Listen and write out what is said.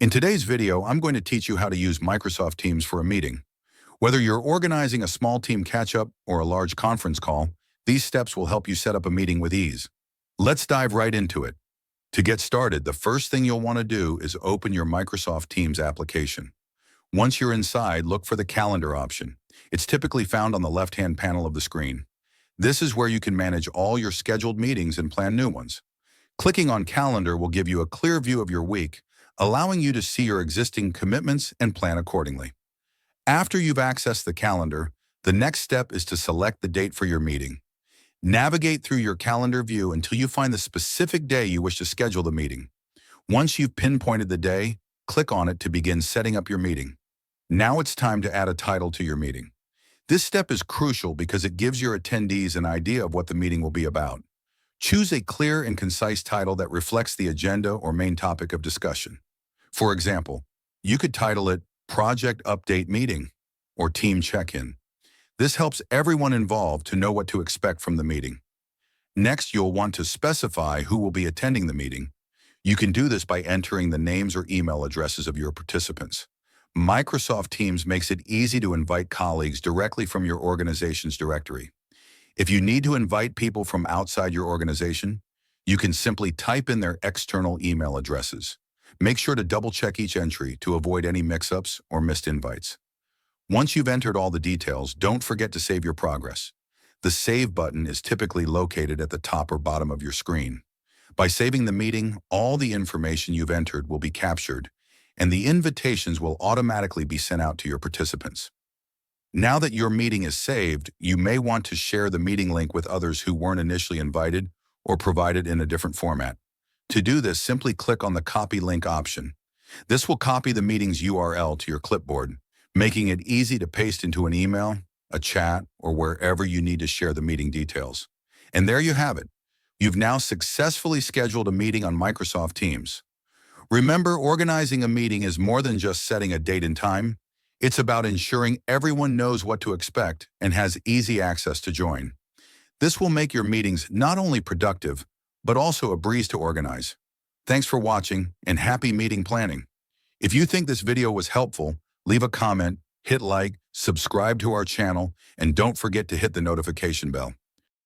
In today's video, I'm going to teach you how to use Microsoft Teams for a meeting. Whether you're organizing a small team catch-up or a large conference call, these steps will help you set up a meeting with ease. Let's dive right into it. To get started, the first thing you'll want to do is open your Microsoft Teams application. Once you're inside, look for the Calendar option. It's typically found on the left-hand panel of the screen. This is where you can manage all your scheduled meetings and plan new ones. Clicking on Calendar will give you a clear view of your week, allowing you to see your existing commitments and plan accordingly. After you've accessed the calendar, the next step is to select the date for your meeting. Navigate through your calendar view until you find the specific day you wish to schedule the meeting. Once you've pinpointed the day, click on it to begin setting up your meeting. Now it's time to add a title to your meeting. This step is crucial because it gives your attendees an idea of what the meeting will be about. Choose a clear and concise title that reflects the agenda or main topic of discussion. For example, you could title it Project Update Meeting or Team Check-In. This helps everyone involved to know what to expect from the meeting. Next, you'll want to specify who will be attending the meeting. You can do this by entering the names or email addresses of your participants. Microsoft Teams makes it easy to invite colleagues directly from your organization's directory. If you need to invite people from outside your organization, you can simply type in their external email addresses. Make sure to double-check each entry to avoid any mix-ups or missed invites. Once you've entered all the details, don't forget to save your progress. The Save button is typically located at the top or bottom of your screen. By saving the meeting, all the information you've entered will be captured, and the invitations will automatically be sent out to your participants. Now that your meeting is saved, you may want to share the meeting link with others who weren't initially invited or provide it in a different format. To do this, simply click on the Copy Link option. This will copy the meeting's URL to your clipboard, making it easy to paste into an email, a chat, or wherever you need to share the meeting details. And there you have it. You've now successfully scheduled a meeting on Microsoft Teams. Remember, organizing a meeting is more than just setting a date and time. It's about ensuring everyone knows what to expect and has easy access to join. This will make your meetings not only productive, but also a breeze to organize. Thanks for watching and happy meeting planning. If you think this video was helpful, leave a comment, hit like, subscribe to our channel, and don't forget to hit the notification bell.